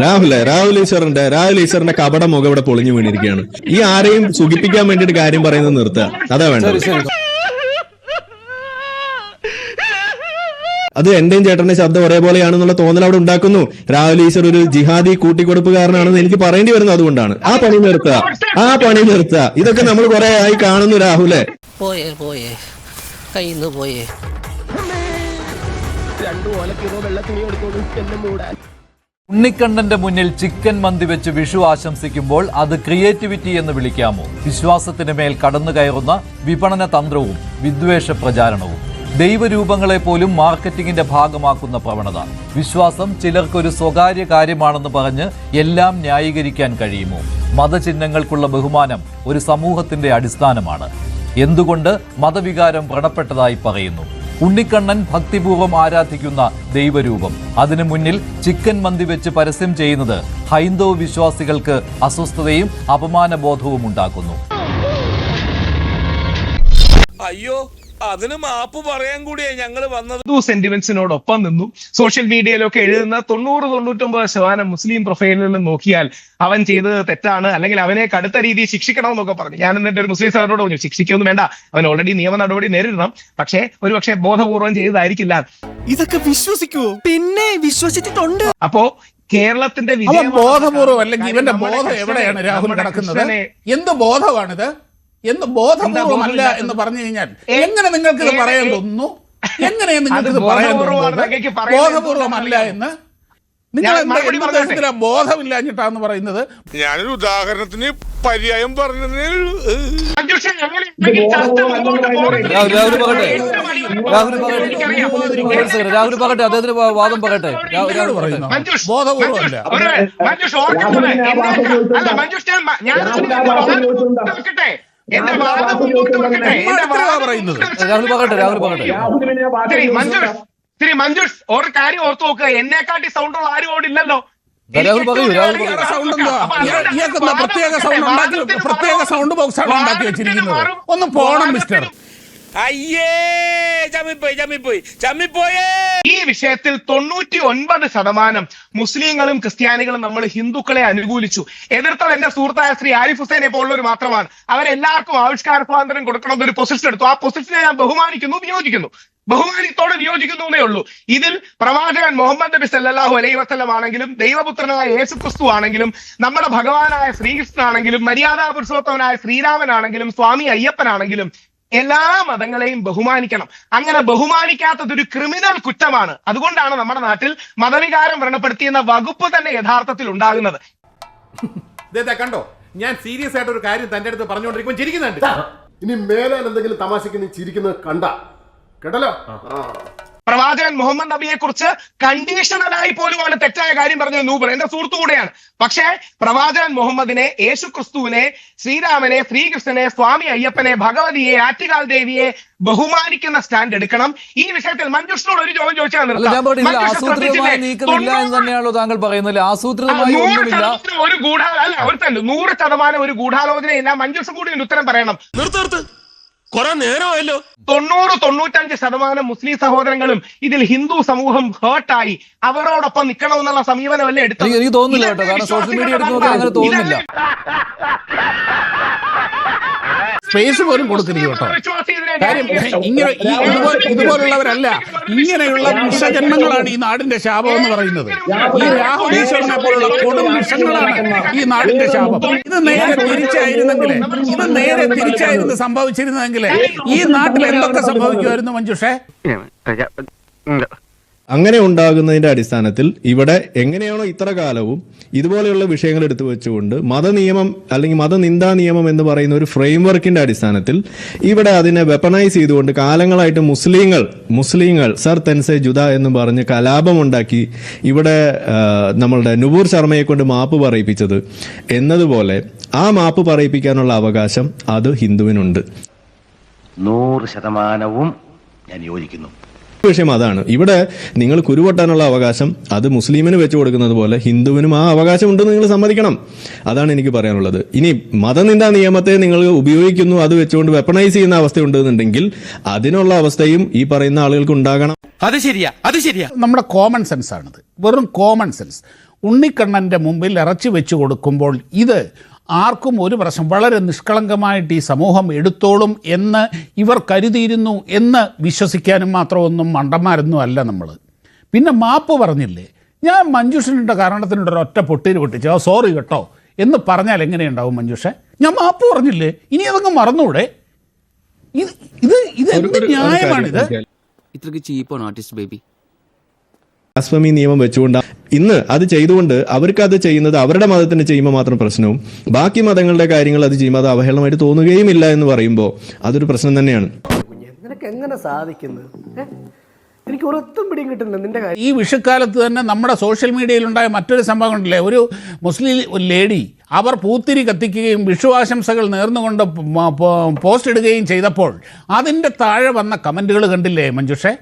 രാഹുൽ ഈശ്വറിന്റെ കപട മുഖം ഇവിടെ പൊളിഞ്ഞു വീണിരിക്കുകയാണ്. ഈ ആരെയും സുഖിപ്പിക്കാൻ വേണ്ടിയിട്ട് കാര്യം പറയുന്നത് നിർത്തുക, അതാ വേണ്ടത്. അത് എന്റെയും ചേട്ടന്റെ ശബ്ദം ഒരേപോലെയാണെന്നുള്ള തോന്നൽ അവിടെ ഉണ്ടാക്കുന്നു. രാഹുൽ ഈശ്വർ ഒരു ജിഹാദി കൂട്ടിക്കൊടുപ്പുകാരനാണെന്ന് എനിക്ക് പറയേണ്ടി വരുന്നത് അതുകൊണ്ടാണ്. ആ പണി നിർത്തുക. ഇതൊക്കെ നമ്മൾ കുറെ ആയി കാണുന്നു. രാഹുലെ പോയേ കയ്യിന്ന് പോയേ. ഉണ്ണിക്കണ്ണന്റെ മുന്നിൽ ചിക്കൻ മന്തി വെച്ച് വിഷു ആശംസിക്കുമ്പോൾ അത് ക്രിയേറ്റിവിറ്റി എന്ന് വിളിക്കാമോ? വിശ്വാസത്തിന് മേൽ കടന്നു കയറുന്ന വിപണന തന്ത്രവും വിദ്വേഷ പ്രചാരണവും, ദൈവരൂപങ്ങളെ പോലും മാർക്കറ്റിംഗിന്റെ ഭാഗമാക്കുന്ന പ്രവണത. വിശ്വാസം ചിലർക്കൊരു സ്വകാര്യ കാര്യമാണെന്ന് പറഞ്ഞ് എല്ലാം ന്യായീകരിക്കാൻ കഴിയുമോ? മതചിഹ്നങ്ങൾക്കുള്ള ബഹുമാനം ഒരു സമൂഹത്തിന്റെ അടിസ്ഥാനമാണ്. എന്തുകൊണ്ട് മതവികാരം വ്രണപ്പെട്ടതായി പറയുന്നു? ഉണ്ണിക്കണ്ണൻ ഭക്തിപൂർവ്വം ആരാധിക്കുന്ന ദൈവരൂപം, അതിനു മുന്നിൽ ചിക്കൻ മന്തി വെച്ച് പരസ്യം ചെയ്യുന്നത് ഹൈന്ദവ വിശ്വാസികൾക്ക് അസ്വസ്ഥതയും അപമാനബോധവും ഉണ്ടാക്കുന്നു. അയ്യോ, അതിന് മാപ്പ് പറയാൻ കൂടിയാ ഞങ്ങൾ വന്നത്. സെന്റിമെന്റ്സിനോടൊപ്പം നിന്നു. സോഷ്യൽ മീഡിയയിലൊക്കെ എഴുതുന്ന 90-99% മുസ്ലിം പ്രൊഫൈലുകളിൽ നോക്കിയാൽ അവൻ ചെയ്തത് തെറ്റാണ്, അല്ലെങ്കിൽ അവനെ കടുത്ത രീതിയിൽ ശിക്ഷിക്കണം എന്നൊക്കെ പറഞ്ഞു. ഞാൻ എന്നിട്ട് ഒരു മുസ്ലിം സാറിനോട് പറഞ്ഞു, ശിക്ഷിക്കൊന്നും വേണ്ട, അവൻ ഓൾറെഡി നിയമ നടപടി നേരിടണം, പക്ഷേ ബോധപൂർവം ചെയ്തതായിരിക്കില്ല. ഇതൊക്കെ വിശ്വസിക്കുവോ? പിന്നെ വിശ്വസിച്ചിട്ടുണ്ട്. അപ്പോ കേരളത്തിന്റെ ബോധപൂർവം അല്ലെങ്കിൽ ഇവന്റെ ബോധം എവിടെയാണ് രാഹുൽ കിടക്കുന്നത്? എന്ത് ബോധമാണിത്? എന്ത് ബോധപൂർവമല്ല എന്ന് പറഞ്ഞു കഴിഞ്ഞാൽ എങ്ങനെ നിങ്ങൾക്ക് ഇത് പറയാൻ തോന്നുന്നു? എങ്ങനെ നിങ്ങൾക്ക് ഇത് പറയാൻ തോന്നുന്നത് ബോധപൂർവമല്ല എന്ന്? നിങ്ങൾ എന്താ ബോധമില്ലാഞ്ഞിട്ടാന്ന് പറയുന്നത്? ഞാനൊരു ഉദാഹരണത്തിന് പര്യായം പറഞ്ഞതേ ഉള്ളൂ. രാഹുൽ പറയട്ടെ, അദ്ദേഹത്തിന് വാദം പറയട്ടെ. ബോധപൂർവമല്ല. മഞ്ജുഷ് ഒരു കാര്യം ഓർത്തു നോക്കുക, എന്നെക്കാട്ടി സൗണ്ടുള്ള ആരും അവിടെ ഇല്ലല്ലോ. പ്രത്യേക സൗണ്ട് ബോക്സ് ആണ് ഉണ്ടാക്കി വെച്ചിരിക്കുന്നത്. ഒന്ന് പോണം മിസ്റ്റർ. അയ്യേ, ചമ്മിപ്പോയേ. ഈ വിഷയത്തിൽ 99% മുസ്ലിങ്ങളും ക്രിസ്ത്യാനികളും നമ്മൾ ഹിന്ദുക്കളെ അനുകൂലിച്ചു. എതിർത്തത് എന്റെ സുഹൃത്തായ ശ്രീ ആരിഫ് ഹുസൈനെ പോലുള്ളവർ മാത്രമാണ്. അവരെല്ലാവർക്കും ആവിഷ്കാര സ്വാതന്ത്ര്യം കൊടുക്കണം എന്നൊരു പൊസിഷൻ എടുത്തു. ആ പൊസിഷനെ ഞാൻ വിയോജിക്കുന്നു, ബഹുമാനത്തോടെ വിയോജിക്കുന്നേ ഉള്ളൂ. ഇതിൽ പ്രവാചകൻ മുഹമ്മദ് നബി സല്ലല്ലാഹു അലൈഹി വസല്ലം ആണെങ്കിലും, ദൈവപുത്രനായ യേശു ക്രിസ്തു ആണെങ്കിലും, നമ്മുടെ ഭഗവാനായ ശ്രീകൃഷ്ണൻ ആണെങ്കിലും, മര്യാദാ പുരുഷോത്തമനായ ശ്രീരാമനാണെങ്കിലും, സ്വാമി അയ്യപ്പനാണെങ്കിലും എല്ലാ മതങ്ങളെയും ബഹുമാനിക്കണം. അങ്ങനെ ബഹുമാനിക്കാത്തതൊരു ക്രിമിനൽ കുറ്റമാണ്. അതുകൊണ്ടാണ് നമ്മുടെ നാട്ടിൽ മതവികാരം വ്രണപ്പെടുത്തിയെന്ന വകുപ്പ് തന്നെ യഥാർത്ഥത്തിൽ ഉണ്ടാകുന്നത്. കണ്ടോ, ഞാൻ സീരിയസ് ആയിട്ട് ഒരു കാര്യം തന്റെ അടുത്ത് പറഞ്ഞുകൊണ്ടിരിക്കുമ്പോൾ ചിരിക്കുന്നുണ്ട്. ഇനി മേലാൽ എന്തെങ്കിലും തമാശക്ക് നീ ചിരിക്കുന്നത് കേട്ടല്ലോ. പ്രവാചകൻ മുഹമ്മദ് നബിയെ കുറിച്ച് കണ്ടീഷണലായി പോലുമാണ് തെറ്റായ കാര്യം പറഞ്ഞത് നൂബർ, എന്റെ സുഹൃത്തു കൂടെയാണ്. പക്ഷേ പ്രവാചകൻ മുഹമ്മദിനെ, യേശു ക്രിസ്തുവിനെ, ശ്രീരാമനെ, ശ്രീകൃഷ്ണനെ, സ്വാമി അയ്യപ്പനെ, ഭഗവതിയെ, ആറ്റുകാൽ ദേവിയെ ബഹുമാനിക്കുന്ന സ്റ്റാൻഡ് എടുക്കണം. ഈ വിഷയത്തിൽ മഞ്ജുഷിനോട് ഒരു ചോദ്യം ചോദിച്ചാൽ ഒരു ഗൂഢാലോചന, ഒരു ഗൂഢാലോചനയില്ല. മഞ്ജുഷും കൂടി ഉത്തരം പറയണം. കുറെ നേരമായല്ലോ. 90-95% മുസ്ലിം സഹോദരങ്ങളും ഇതിൽ ഹിന്ദു സമൂഹം ഹേർട്ടായി അവരോടൊപ്പം നിൽക്കണമെന്നുള്ള സമീപനമല്ലേ എടുത്തത്? എനിക്ക് തോന്നുന്നില്ല കേട്ടോ, കാരണം സോഷ്യൽ മീഡിയ എടുത്ത് നോക്കാൻ അങ്ങനെ തോന്നുന്നില്ല. സ്പേസ് പോലും കൊടുത്തിരിക്കും കേട്ടോ. കാര്യം ഇതുപോലുള്ളവരല്ല, ഇങ്ങനെയുള്ള വിഷജന്മങ്ങളാണ് ഈ നാടിന്റെ ശാപം എന്ന് പറയുന്നത്. ഈ രാഹുൽ ഈശ്വറിനെ പോലുള്ള കൊടും വിഷങ്ങളാണ് ഈ നാടിന്റെ ശാപം. ഇത് നേരെ തിരിച്ചായിരുന്നു സംഭവിച്ചിരുന്നെങ്കിൽ ഈ നാട്ടിൽ എന്തൊക്കെ സംഭവിക്കുമായിരുന്നു മഞ്ജുഷേ? അങ്ങനെ ഉണ്ടാകുന്നതിന്റെ അടിസ്ഥാനത്തിൽ ഇവിടെ എങ്ങനെയാണോ ഇത്ര കാലവും ഇതുപോലെയുള്ള വിഷയങ്ങൾ എടുത്തു വെച്ചുകൊണ്ട് മതനിയമം അല്ലെങ്കിൽ മതനിന്ദാ നിയമം എന്ന് പറയുന്ന ഒരു ഫ്രെയിംവർക്കിന്റെ അടിസ്ഥാനത്തിൽ ഇവിടെ അതിനെ വെപ്പണൈസ് ചെയ്തുകൊണ്ട് കാലങ്ങളായിട്ട് മുസ്ലിങ്ങൾ സർ തെൻസെ ജുദ എന്ന് പറഞ്ഞ് കലാപമുണ്ടാക്കി ഇവിടെ നമ്മളുടെ നുപൂർ ശർമ്മയെ കൊണ്ട് മാപ്പ് പറയിപ്പിച്ചത് എന്നതുപോലെ ആ മാപ്പ് പറയിപ്പിക്കാനുള്ള അവകാശം അത് ഹിന്ദുവിനുണ്ട്. 100% ഞാൻ യോജിക്കുന്നു. വിഷയം അതാണ്. ഇവിടെ നിങ്ങൾ കുരുവൊട്ടാനുള്ള അവകാശം അത് മുസ്ലിമിന് വെച്ചു കൊടുക്കുന്നത് പോലെ ഹിന്ദുവിനും ആ അവകാശം ഉണ്ടെന്ന് നിങ്ങൾ സമ്മതിക്കണം. അതാണ് എനിക്ക് പറയാനുള്ളത്. ഇനി മതനിന്ദാ നിയമത്തെ നിങ്ങൾ ഉപയോഗിക്കുന്നു, അത് വെച്ചുകൊണ്ട് വെപ്പണൈസ് ചെയ്യുന്ന അവസ്ഥ ഉണ്ടെന്നുണ്ടെങ്കിൽ അതിനുള്ള അവസ്ഥയും ഈ പറയുന്ന ആളുകൾക്ക് ഉണ്ടാകണം. അത് ശരിയാ. നമ്മുടെ കോമൺ സെൻസ് ആണിത്, വെറും കോമൺ സെൻസ്. ഉണ്ണിക്കണ്ണൻ്റെ മുമ്പിൽ ഇറച്ചി വെച്ച് കൊടുക്കുമ്പോൾ ഇത് ആർക്കും ഒരു പ്രശ്നം, വളരെ നിഷ്കളങ്കമായിട്ട് ഈ സമൂഹം എടുത്തോളും എന്ന് ഇവർ കരുതിയിരുന്നു എന്ന് വിശ്വസിക്കാനും മാത്രമൊന്നും മണ്ടന്മാരൊന്നും അല്ല നമ്മൾ. പിന്നെ മാപ്പ് പറഞ്ഞില്ലേ, ഞാൻ മഞ്ജുഷനുടെ കാരണത്തിനുള്ള ഒറ്റ പൊട്ടീര് പൊട്ടിച്ചു, സോറി കേട്ടോ എന്ന് പറഞ്ഞാൽ എങ്ങനെയുണ്ടാവും മഞ്ജുഷ? ഞാൻ മാപ്പ് പറഞ്ഞില്ലേ, ഇനി അതങ്ങ് മറന്നൂടെ? ഇത് എന്ത് ന്യായമാണിത്? ഇത്രക്ക് ചീപ്പാണ് ആർട്ടിസ്റ്റ് ബേബി. ബ്ലാസ്ഫമി നിയമം വെച്ചുകൊണ്ട് ഇന്ന് അത് ചെയ്തുകൊണ്ട് അവർക്ക് അത് ചെയ്യുന്നത് അവരുടെ മതത്തിന് ചെയ്യുമ്പോൾ മാത്രം പ്രശ്നവും ബാക്കി മതങ്ങളുടെ കാര്യങ്ങൾ അത് ചെയ്യുമ്പോൾ അത് അവഹേളനമായിട്ട് തോന്നുകയുമില്ല എന്ന് പറയുമ്പോൾ അതൊരു പ്രശ്നം തന്നെയാണ്. നിനക്ക് എങ്ങനെ സാധിക്കുന്നത്? എനിക്ക് ഒരൊത്തും പിടിയും കിട്ടുന്നില്ല നിന്റെ കാര്യം. ഈ വിഷുക്കാലത്ത് തന്നെ നമ്മുടെ സോഷ്യൽ മീഡിയയിലുണ്ടായ മറ്റൊരു സംഭവം ഉണ്ടല്ലേ, ഒരു മുസ്ലിം ലേഡി അവർ പൂത്തിരി കത്തിക്കുകയും വിഷു ആശംസകൾ നേർന്നുകൊണ്ട് പോസ്റ്റ് ഇടുകയും ചെയ്തപ്പോൾ അതിൻ്റെ താഴെ വന്ന കമൻറ്റുകൾ കണ്ടില്ലേ മഞ്ജുഷേ?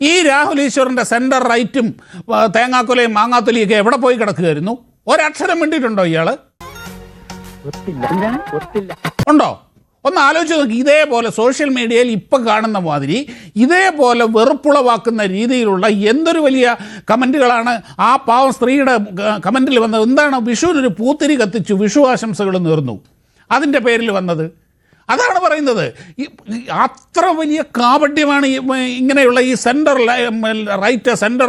ഈ രാഹുൽ ഈശ്വറിൻ്റെ സെൻറ്റർ റൈറ്റും തേങ്ങാക്കൊലയും മാങ്ങാത്തൊലിയൊക്കെ എവിടെ പോയി കിടക്കുകയായിരുന്നു? ഒരക്ഷരം വേണ്ടിയിട്ടുണ്ടോ ഇയാൾ? ഉണ്ടോ? ഒന്ന് ആലോചിച്ച് നോക്കി. ഇതേപോലെ സോഷ്യൽ മീഡിയയിൽ ഇപ്പം കാണുന്ന മാതിരി ഇതേപോലെ വെറുപ്പുളവാക്കുന്ന രീതിയിലുള്ള എന്തൊരു വലിയ കമൻറ്റുകളാണ് ആ പാവം സ്ത്രീയുടെ കമൻറ്റിൽ വന്നത്. എന്താണ്, വിഷുവിനൊരു പൂത്തിരി കത്തിച്ചു, വിഷു ആശംസകൾ നേർന്നു, അതിൻ്റെ പേരിൽ വന്നത്. അതാണ് പറയുന്നത്. അത്ര വലിയ കാപട്യമാണ് ഇങ്ങനെയുള്ള ഈ centre right, centre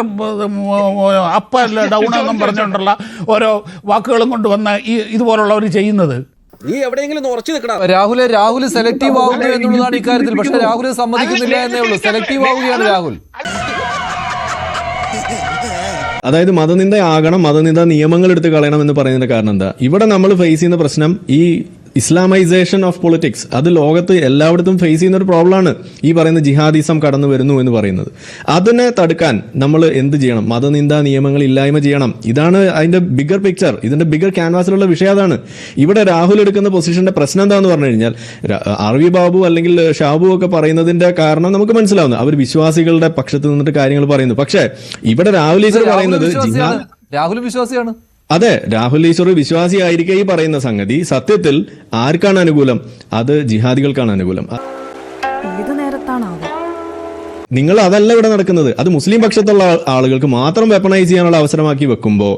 up down എന്നും പറഞ്ഞുകൊണ്ടുള്ള ഓരോ വാക്കുകളും കൊണ്ടുവന്ന് ഇതുപോലുള്ളവർ ചെയ്യുന്നത്. നീ എവിടെയെങ്കിലും ഉറച്ചു നിൽക്കണം. രാഹുൽ സെലക്റ്റീവ് ആവുന്നു എന്നുള്ളതാണ് ഇക്കാര്യത്തിൽ. പക്ഷെ രാഹുൽ സമ്മതിക്കുന്നില്ല എന്നേ ഉള്ളൂ. സെലക്റ്റീവ് ആവുകയാണ് രാഹുൽ. അതായത് മതനിന്ദ ആകണം, മതനിന്ദ നിയമങ്ങൾ എടുത്ത് കളയണം എന്ന് പറയുന്നതിന്റെ കാരണം എന്താ? ഇവിടെ നമ്മൾ ഫേസ് ചെയ്യുന്ന പ്രശ്നം ഈ ഇസ്ലാമൈസേഷൻ ഓഫ് പൊളിറ്റിക്സ്. അത് ലോകത്ത് എല്ലായിടത്തും ഫേസ് ചെയ്യുന്ന ഒരു പ്രോബ്ലമാണ്. ഈ പറയുന്ന ജിഹാദിസം കടന്നു വരുന്നു എന്ന് പറയുന്നത്. അതിനെ തടുക്കാൻ നമ്മൾ എന്ത് ചെയ്യണം? മതനിന്ദാ നിയമങ്ങൾ ഇല്ലായ്മ ചെയ്യണം. ഇതാണ് അതിന്റെ ബിഗർ പിക്ചർ. ഇതിന്റെ ബിഗർ ക്യാൻവാസിലുള്ള വിഷയം അതാണ്. ഇവിടെ രാഹുൽ എടുക്കുന്ന പൊസിഷന്റെ പ്രശ്നം എന്താണെന്ന് പറഞ്ഞു കഴിഞ്ഞാൽ, ആർവി ബാബു അല്ലെങ്കിൽ ഷാബു ഒക്കെ പറയുന്നതിന്റെ കാരണം നമുക്ക് മനസ്സിലാവുന്നു. അവർ വിശ്വാസികളുടെ പക്ഷത്ത് നിന്നിട്ട് കാര്യങ്ങൾ പറയുന്നു. പക്ഷേ ഇവിടെ രാഹുൽ ഈശ്വർ പറയുന്നത് രാഹുൽ വിശ്വാസിയാണ്. അതെ, രാഹുൽ ഈശ്വർ വിശ്വാസിയായിരിക്കെ ഈ പറയുന്ന സംഗതി സത്യത്തിൽ ആർക്കാണ് അനുകൂലം? അത് ജിഹാദികൾക്കാണ് അനുകൂലം. നിങ്ങൾ അതല്ല ഇവിടെ നടക്കുന്നത്. അത് മുസ്ലിം പക്ഷത്തുള്ള ആളുകൾക്ക് മാത്രം വെപ്പണൈസ് ചെയ്യാനുള്ള അവസരമാക്കി വെക്കുമ്പോൾ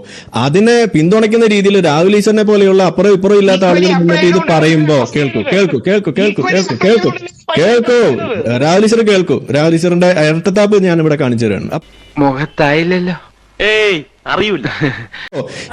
അതിനെ പിന്തുണയ്ക്കുന്ന രീതിയിൽ രാഹുൽ ഈശ്വറിനെ പോലെയുള്ള അപ്പുറം ഇപ്പുറം ഇല്ലാത്ത ആളുകൾ മുന്നിട്ട് ഇത് പറയുമ്പോ കേൾക്കൂ രാഹുൽ ഈശ്വർ കേൾക്കൂ. രാഹുൽ ഈശ്വറിന്റെ ഇരട്ടത്താപ്പ് ഞാൻ ഇവിടെ കാണിച്ചു തരാണ്. മുഖത്തായില്ലല്ലോ. ഏയ് അറിയില്ല.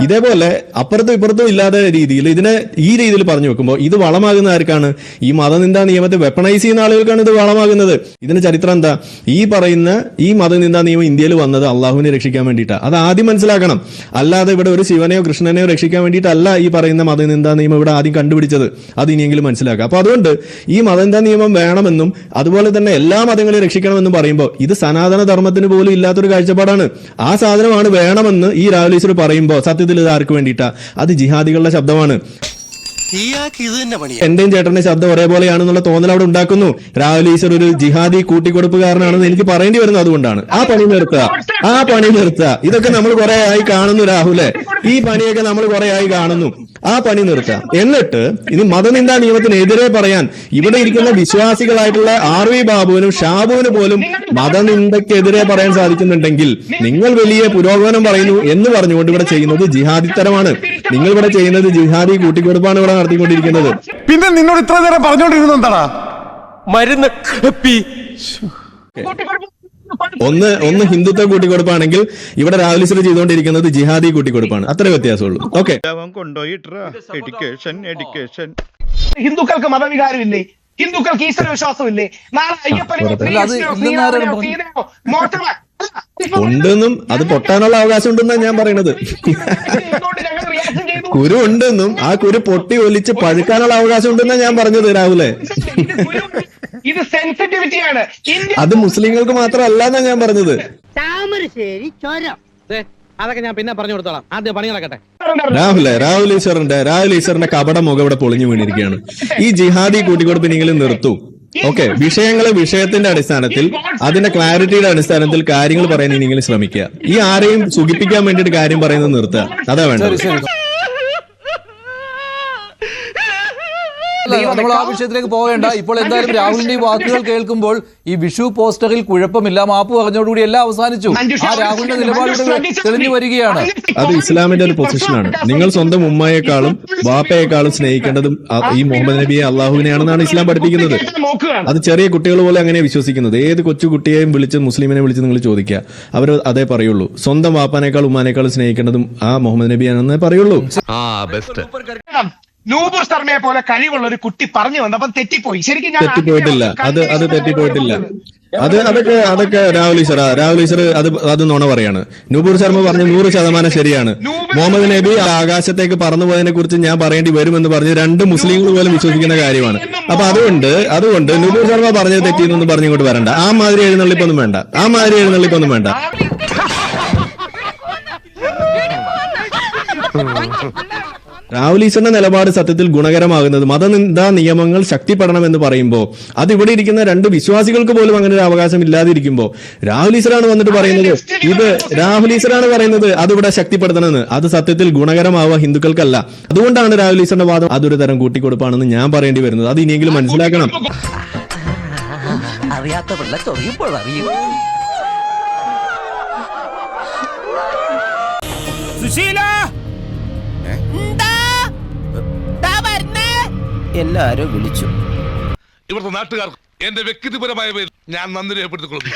ഇതേപോലെ അപ്പുറത്തും ഇപ്പുറത്തും ഇല്ലാത്ത രീതിയിൽ ഇതിനെ ഈ രീതിയിൽ പറഞ്ഞു വെക്കുമ്പോൾ ഇത് വളമാകുന്ന ആർക്കാണ്? ഈ മതനിന്ദാ നിയമത്തെ വെപ്പണൈസ് ചെയ്യുന്ന ആളുകൾക്കാണ് ഇത് വളമാകുന്നത്. ഇതിന്റെ ചരിത്രം എന്താ? ഈ പറയുന്ന ഈ മതനിന്ദാ നിയമം ഇന്ത്യയിൽ വന്നത് അള്ളാഹുവിനെ രക്ഷിക്കാൻ വേണ്ടിയിട്ടാണ്. അത് ആദ്യം മനസ്സിലാക്കണം. അല്ലാതെ ഇവിടെ ഒരു ശിവനെയോ കൃഷ്ണനെയോ രക്ഷിക്കാൻ വേണ്ടിയിട്ടല്ല ഈ പറയുന്ന മതനിന്ദാ നിയമം ഇവിടെ ആദ്യം കണ്ടുപിടിച്ചത്. അത് ഇനിയെങ്കിലും മനസ്സിലാക്കുക. അപ്പൊ അതുകൊണ്ട് ഈ മതനിന്ദാ നിയമം വേണമെന്നും അതുപോലെ തന്നെ എല്ലാ മതങ്ങളെയും രക്ഷിക്കണമെന്നും പറയുമ്പോൾ ഇത് സനാതന ധർമ്മത്തിന് പോലും ഇല്ലാത്തൊരു കാഴ്ചപ്പാടാണ്. ആ സാധനമാണ് വേണമെന്ന് ഈ രാഹുൽ ഈശ്വർ പറയുമ്പോ സത്യത്തിൽ ഇത് ആർക്ക് വേണ്ടിയിട്ടാ? അത് ജിഹാദികളുടെ ശബ്ദമാണ്. എന്റെയും ചേട്ടന്റെ ശബ്ദം ഒരേപോലെയാണെന്നുള്ള തോന്നൽ അവിടെ ഉണ്ടാക്കുന്നു. രാഹുൽ ഈശ്വർ ഒരു ജിഹാദി കൂട്ടിക്കൊടുപ്പുകാരനാണെന്ന് എനിക്ക് പറയേണ്ടി വരുന്നത് അതുകൊണ്ടാണ്. ആ പണി നിർത്തുക. ഇതൊക്കെ നമ്മൾ കുറെ ആയി കാണുന്നു രാഹുലെ. ഈ പണിയൊക്കെ നമ്മൾ കുറെ ആയി കാണുന്നു. ആ പണി നിർത്തുക. എന്നിട്ട് ഇനി മതനിന്ദാ നിയമത്തിനെതിരെ പറയാൻ ഇവിടെ ഇരിക്കുന്ന വിശ്വാസികളായിട്ടുള്ള ആർവി ബാബുവിനും ഷാബുവിന് പോലും മതനിന്ദക്കെതിരെ പറയാൻ സാധിക്കുന്നുണ്ടെങ്കിൽ നിങ്ങൾ വലിയ പുരോഗമനം പറയുന്നു എന്ന് പറഞ്ഞുകൊണ്ട് ഇവിടെ ചെയ്യുന്നത് ജിഹാദിത്തരമാണ്. നിങ്ങൾ ഇവിടെ ചെയ്യുന്നത് ജിഹാദി കൂട്ടിക്കൊടുപ്പാണ് ഇവിടെ നടത്തിക്കൊണ്ടിരിക്കുന്നത്. പിന്നെ നിന്നോട് ഇത്ര നേരം പറഞ്ഞോണ്ടിരുന്നത് എന്താടാ? മരുന്ന് ഒന്ന് ഹിന്ദുത്വ കൂട്ടിക്കൊടുപ്പാണെങ്കിൽ ഇവിടെ രാഹുൽ ഈശ്വർ ചെയ്തുകൊണ്ടിരിക്കുന്നത് ജിഹാദി കൂട്ടിക്കൊടുപ്പാണ്. അത്ര വ്യത്യാസമുള്ളൂ. ഓക്കെ, ഹിന്ദുക്കൾക്ക് മതവികാരമില്ലേ? ഹിന്ദുക്കൾക്ക് ഈശ്വര വിശ്വാസമില്ലേ? നാളെ ഉണ്ടെന്നും അത് പൊട്ടാനുള്ള അവകാശം ഉണ്ടെന്നാണ് ഞാൻ പറയുന്നത്. കുരു ഉണ്ടെന്നും ആ കുരു പൊട്ടി ഒലിച്ച് പഴുക്കാനുള്ള അവകാശം ഉണ്ടെന്നാണ് ഞാൻ പറഞ്ഞത് രാഹുലെ. ഇത് സെൻസിറ്റിവിറ്റിയാണ്. അത് മുസ്ലിങ്ങൾക്ക് മാത്രമല്ല എന്നാ ഞാൻ പറഞ്ഞത്. അതൊക്കെ ഞാൻ പിന്നെ പറഞ്ഞു കൊടുത്തോളാം. ആദ്യം പണി നടക്കട്ടെ. രാഹുൽ ഈശ്വറിന്റെ കപട മുഖം ഇവിടെ പൊളിഞ്ഞു വീണിരിക്കുകയാണ്. ഈ ജിഹാദി കൂട്ടിക്കൊടുപ്പിനെങ്കിലും നിർത്തൂ. ഓക്കെ, വിഷയത്തിന്റെ അടിസ്ഥാനത്തിൽ അതിന്റെ ക്ലാരിറ്റിയുടെ അടിസ്ഥാനത്തിൽ കാര്യങ്ങൾ പറയാൻ ഇനിയെങ്കിലും ശ്രമിക്കുക. ഈ ആരെയും സുഖിപ്പിക്കാൻ വേണ്ടിയിട്ട് കാര്യം പറയുന്നത് നിർത്തുക. അതാ വേണ്ടത്. നമ്മൾ ആ വിഷയത്തിലേക്ക് പോകേണ്ട. ഇപ്പോൾ എന്തായാലും രാഹുലിന്റെ ഈ വാക്കുകൾ കേൾക്കുമ്പോൾ ഈ വിഷു പോസ്റ്ററിൽ കുഴപ്പമില്ല, മാപ്പ് പറഞ്ഞോടുകൂടി എല്ലാം അവസാനിച്ചു. ആ രാഹുലിന്റെ നിലപാടുകൾ തെളിഞ്ഞു വരികയാണ്. അത് ഇസ്ലാമിന്റെ ഒരു പൊസിഷനാണ്. നിങ്ങൾ സ്വന്തം ഉമ്മയെക്കാളും ബാപ്പയെക്കാളും സ്നേഹിക്കേണ്ടതും ഈ മുഹമ്മദ് നബിയെ അള്ളാഹുവിനെയാണെന്നാണ് ഇസ്ലാം പഠിപ്പിക്കുന്നത്. അത് ചെറിയ കുട്ടികൾ പോലെ അങ്ങനെ വിശ്വസിക്കുന്നത്. ഏത് കൊച്ചു കുട്ടിയെയും വിളിച്ച് മുസ്ലിമിനെ വിളിച്ച് നിങ്ങൾ ചോദിക്കുക, അവർ അതേ പറയുള്ളൂ. സ്വന്തം വാപ്പാനേക്കാൾ ഉമ്മാനേക്കാളും സ്നേഹിക്കേണ്ടതും ആ മുഹമ്മദ് നബിയാണെന്നേ പറയുള്ളൂ. നൂപുർ ശർമ്മയെ പോലെ കഴിവുള്ള ഒരു കുട്ടി പറഞ്ഞു വന്നപ്പം തെറ്റിപ്പോയി. ശരിക്കും തെറ്റിപ്പോയിട്ടില്ല, അത് തെറ്റിപ്പോയിട്ടില്ല. അതൊക്കെ രാഹുൽ ഈശ്വർ അത് നുണ പറയാണ്. നൂപുർ ശർമ്മ പറഞ്ഞ 100% ശരിയാണ്. മുഹമ്മദ് നബി ആകാശത്തേക്ക് പറന്നുപോയതിനെ കുറിച്ച് ഞാൻ പറയേണ്ടി വരുമെന്ന് പറഞ്ഞ് 2 മുസ്ലിങ്ങൾ പോലും വിശ്വസിക്കുന്ന കാര്യമാണ്. അപ്പൊ അതുകൊണ്ട് നൂപുർ ശർമ്മ പറഞ്ഞത് തെറ്റിയെന്നൊന്നും പറഞ്ഞിങ്ങോട്ട് വരണ്ട. ആ മാതിരി എഴുന്നള്ളിപ്പൊന്നും വേണ്ട. രാഹുൽ ഈശ്വറിന്റെ നിലപാട് സത്യത്തിൽ ഗുണകരമാകുന്നത് മതനിന്ദാ നിയമങ്ങൾ ശക്തിപ്പെടണമെന്ന് പറയുമ്പോൾ അത് ഇവിടെ ഇരിക്കുന്ന 2 വിശ്വാസികൾക്ക് പോലും അങ്ങനെ ഒരു അവകാശം ഇല്ലാതിരിക്കുമ്പോൾ രാഹുൽ ഈശ്വറാണ് വന്നിട്ട് പറയുന്നത് അതിവിടെ ശക്തിപ്പെടുത്തണമെന്ന്. അത് സത്യത്തിൽ ഗുണകരമാവുക ഹിന്ദുക്കൾക്കല്ല. അതുകൊണ്ടാണ് രാഹുൽ ഈശ്വറിന്റെ വാദം അതൊരു തരം കൂട്ടിക്കൊടുപ്പാണെന്ന് ഞാൻ പറയേണ്ടി വരുന്നത്. അത് ഇനിയെങ്കിലും മനസ്സിലാക്കണം. അറിയാത്ത പിള്ള ചൊറിയുമ്പോൾ അറിയും. എല്ലാരും വിളിച്ചു. ഇവിടുത്തെ നാട്ടുകാർക്ക് എന്റെ വ്യക്തിപരമായ പേരിൽ ഞാൻ നന്ദി രേഖപ്പെടുത്തിക്കൊള്ളുന്നു.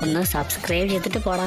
ഒന്ന് സബ്സ്ക്രൈബ് ചെയ്തിട്ട് പോടാ.